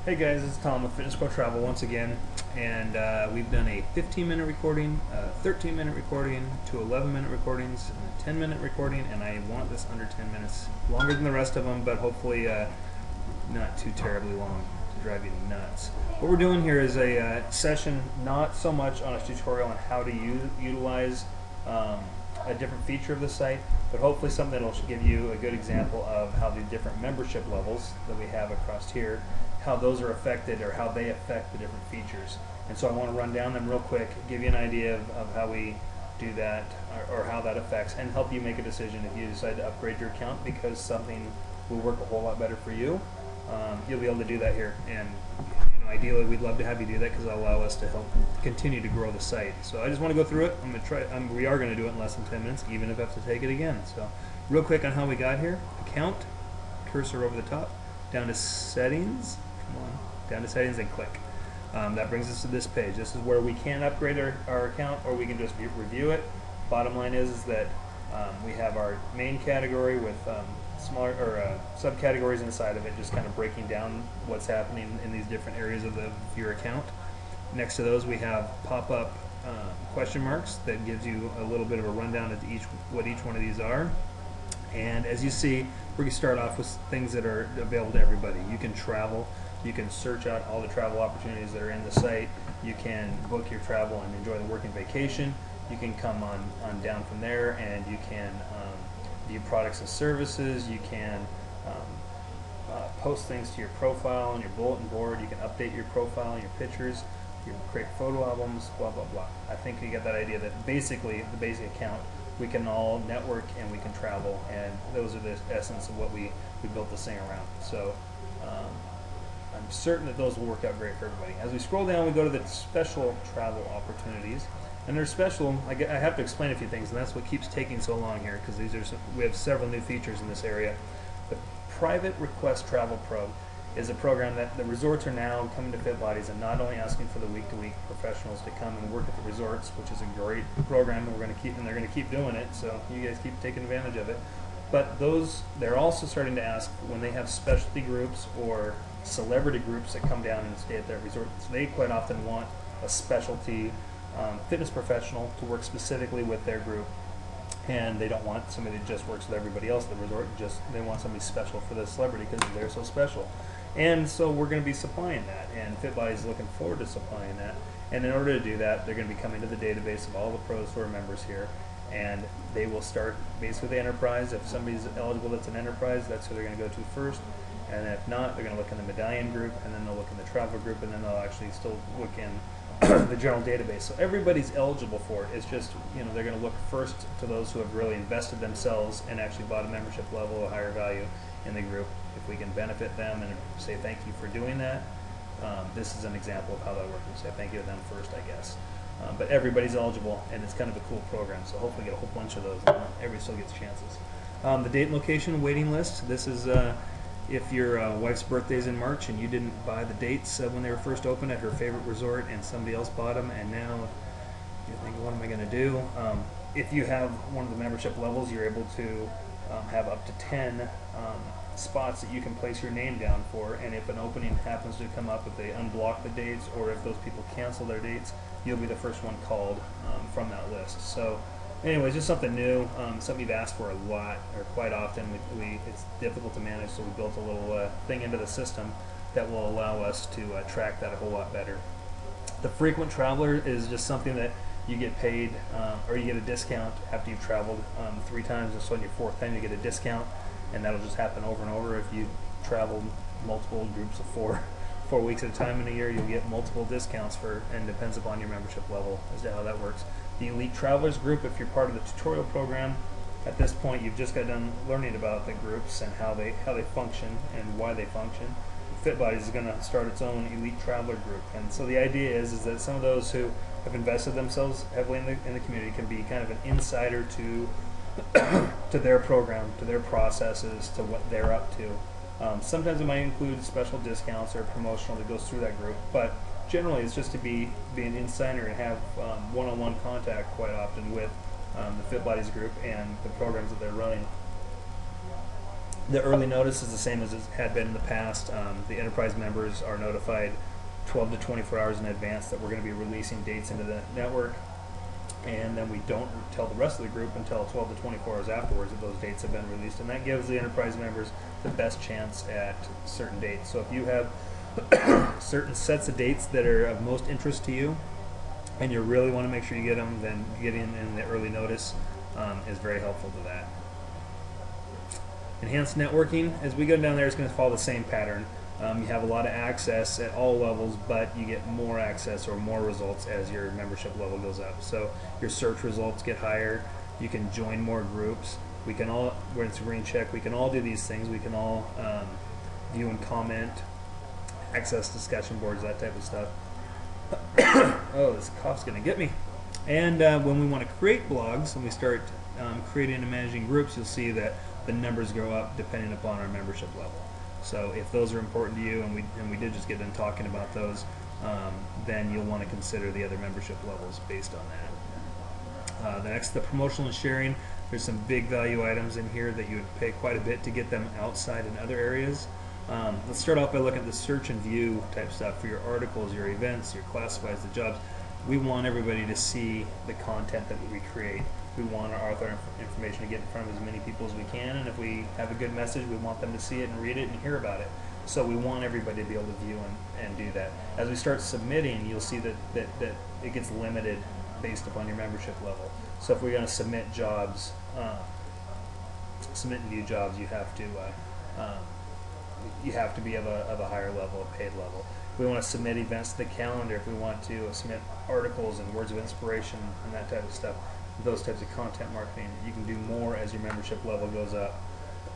Hey guys, it's Tom with Fitness Pro Travel once again, and we've done a 15-minute recording, 13-minute recording, 2 11-minute recordings, and a 10-minute recording, and I want this under 10 minutes, longer than the rest of them, but hopefully not too terribly long to drive you nuts. What we're doing here is a session not so much on a tutorial on how to utilize a different feature of the site, but hopefully something that will give you a good example of how the different membership levels that we have across here, how those are affected or how they affect the different features. And so I want to run down them real quick, give you an idea of how we do that or how that affects, and help you make a decision if you decide to upgrade your account because something will work a whole lot better for you. You'll be able to do that here, and ideally we'd love to have you do that because it'll allow us to help continue to grow the site. So I just want to go through it. I'm going to try. We are going to do it in less than 10 minutes, even if I have to take it again. So real quick on how we got here: account, cursor over the top, down to settings. Come on, down to settings and click. That brings us to this page. This is where we can upgrade our account, or we can just review it. Bottom line is that we have our main category with smaller or subcategories inside of it, just kind of breaking down what's happening in these different areas of your account. Next to those, we have pop-up question marks that gives you a little bit of a rundown of what each one of these are. And as you see, we're going to start off with things that are available to everybody. You can travel. You can search out all the travel opportunities that are in the site. You can book your travel and enjoy the working vacation. You can come on down from there, and you can view products and services. You can post things to your profile and your bulletin board. You can update your profile and your pictures. You can create photo albums, blah, blah, blah. I think you get that idea that basically the basic account, we can all network and we can travel, and those are the essence of what we built this thing around. So I'm certain that those will work out great for everybody. As we scroll down, we go to the special travel opportunities. And they're special. I have to explain a few things, and that's what keeps taking so long here, because we have several new features in this area. The Private Request Travel Pro is a program that the resorts are now coming to Fit Bodies and not only asking for the week-to-week professionals to come and work at the resorts, which is a great program, and they're going to keep doing it. So you guys keep taking advantage of it. But they're also starting to ask when they have specialty groups or celebrity groups that come down and stay at their resort. So they quite often want a specialty fitness professional to work specifically with their group, and they don't want somebody that just works with everybody else at the resort. They want somebody special for the celebrity because they're so special. And so we're going to be supplying that, and FitBody is looking forward to supplying that. And in order to do that, they're going to be coming to the database of all the pros who are members here, and they will start basically the enterprise. If somebody's eligible that's an enterprise, that's who they're going to go to first. And if not, they're going to look in the medallion group, and then they'll look in the travel group, and then they'll actually still look in the general database. So everybody's eligible for it. It's just, they're going to look first to those who have really invested themselves and actually bought a membership level of higher value in the group. If we can benefit them and say thank you for doing that, this is an example of how that works. We say thank you to them first, I guess. But everybody's eligible, and it's kind of a cool program, so hopefully get a whole bunch of those. Everybody still gets chances. The date and location waiting list. This is if your wife's birthday is in March and you didn't buy the dates when they were first opened at her favorite resort, and somebody else bought them, and now you're thinking, what am I going to do? If you have one of the membership levels, you're able to have up to 10 spots that you can place your name down for, and if an opening happens to come up, if they unblock the dates or if those people cancel their dates, you'll be the first one called from that list. So anyways, just something new, something you've asked for a lot or quite often. It's difficult to manage, so we built a little thing into the system that will allow us to track that a whole lot better. The frequent traveler is just something that you get paid or you get a discount after you've traveled 3 times, and so on your 4th time you get a discount, and that'll just happen over and over. If you travel multiple groups of 4 weeks at a time in a year, you'll get multiple discounts and depends upon your membership level as to how that works. The Elite Travelers group, if you're part of the tutorial program, at this point you've just got done learning about the groups and how they function and why they function. FitBodies is going to start its own Elite Traveler group, and so the idea is that some of those who have invested themselves heavily in the community can be kind of an insider to to their program, to their processes, to what they're up to. Sometimes it might include special discounts or promotional that goes through that group, but generally it's just to be an insider and have one-on-one contact quite often with the FitBodies group and the programs that they're running. The early notice is the same as it had been in the past. The enterprise members are notified 12 to 24 hours in advance that we're going to be releasing dates into the network, and then we don't tell the rest of the group until 12 to 24 hours afterwards that those dates have been released, and that gives the enterprise members the best chance at certain dates. So if you have certain sets of dates that are of most interest to you and you really want to make sure you get them, then getting in the early notice is very helpful to that. Enhanced networking, as we go down there, is going to follow the same pattern. You have a lot of access at all levels, but you get more access or more results as your membership level goes up. So your search results get higher, you can join more groups, we can all, where it's a green check, we can all do these things, we can all view and comment, access discussion boards, that type of stuff. Oh, this cough's going to get me. And when we want to create blogs and we start creating and managing groups, you'll see that the numbers go up depending upon our membership level. So if those are important to you, and we did just get done talking about those, then you'll want to consider the other membership levels based on that. The next, the promotional and sharing. There's some big value items in here that you would pay quite a bit to get them outside in other areas. Let's start off by looking at the search and view type stuff for your articles, your events, your classifieds, the jobs. We want everybody to see the content that we create. We want our author information to get in front of as many people as we can, and if we have a good message, we want them to see it and read it and hear about it. So we want everybody to be able to view and do that. As we start submitting, you'll see that it gets limited based upon your membership level. So if we're going to submit jobs, submit and view jobs, you have to be of a higher level, a paid level. If we want to submit events to the calendar, if we want to submit articles and words of inspiration and that type of stuff, those types of content marketing, you can do more as your membership level goes up.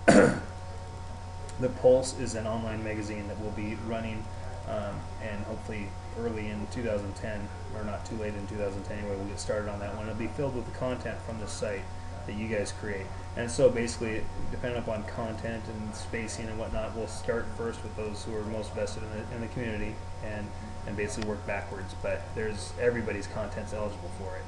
The Pulse is an online magazine that will be running, and hopefully early in 2010, or not too late in 2010 anyway, we'll get started on that one. It'll be filled with the content from the site that you guys create. And so basically, depending upon content and spacing and whatnot, we'll start first with those who are most vested in the community and basically work backwards. But everybody's content's eligible for it.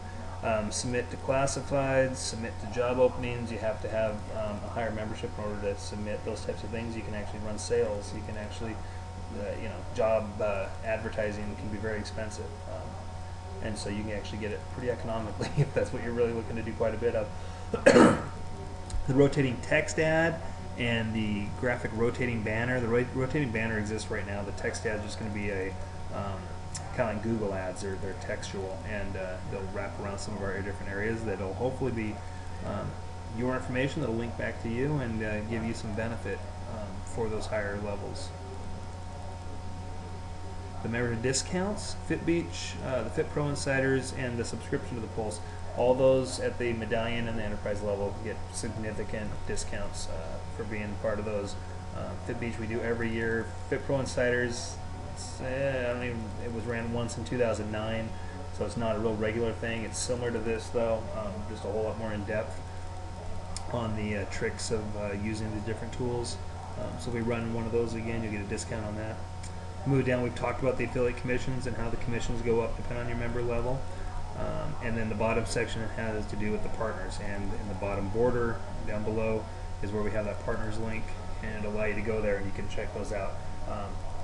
Submit to classifieds, submit to job openings. You have to have a higher membership in order to submit those types of things. You can actually run sales. You can actually, job advertising can be very expensive, and so you can actually get it pretty economically if that's what you're really looking to do quite a bit of. The rotating text ad and the graphic rotating banner. The rotating banner exists right now. The text ad is just going to be a kind of like Google ads. They're textual, and they'll wrap around some of our different areas that'll hopefully be your information that'll link back to you and give you some benefit for those higher levels. The member discounts, FitBeach, the Fit Pro Insiders, and the subscription to the Pulse. All those at the Medallion and the Enterprise level get significant discounts for being part of those. FitBeach we do every year. Fit Pro Insiders, it was ran once in 2009, so it's not a real regular thing. It's similar to this though, just a whole lot more in depth on the tricks of using the different tools. So if we run one of those again, you'll get a discount on that. Move down, we've talked about the affiliate commissions and how the commissions go up depending on your member level. And then the bottom section has to do with the partners, and in the bottom border down below is where we have that partners link, and it'll allow you to go there and you can check those out.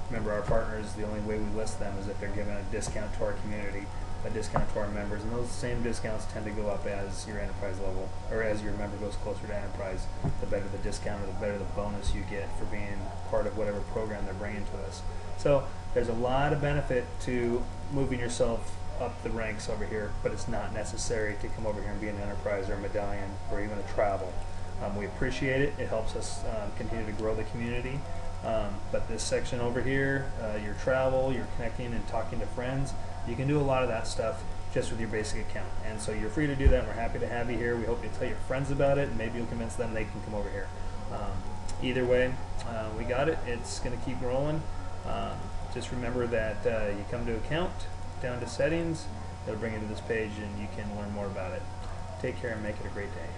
Remember, our partners, the only way we list them is if they're giving a discount to our community, a discount to our members, and those same discounts tend to go up as your enterprise level, or as your member goes closer to enterprise. The better the discount, or the better the bonus you get for being part of whatever program they're bringing to us. So there's a lot of benefit to moving yourself up the ranks over here, but it's not necessary to come over here and be an enterprise or a Medallion or even a travel. We appreciate it. It helps us continue to grow the community. But this section over here, your travel, your connecting and talking to friends, you can do a lot of that stuff just with your basic account. And so you're free to do that, and we're happy to have you here. We hope you tell your friends about it, and maybe you'll convince them they can come over here. Either way, we got it. It's going to keep rolling. Just remember that you come to account, down to settings, it'll bring you to this page, and you can learn more about it. Take care and make it a great day.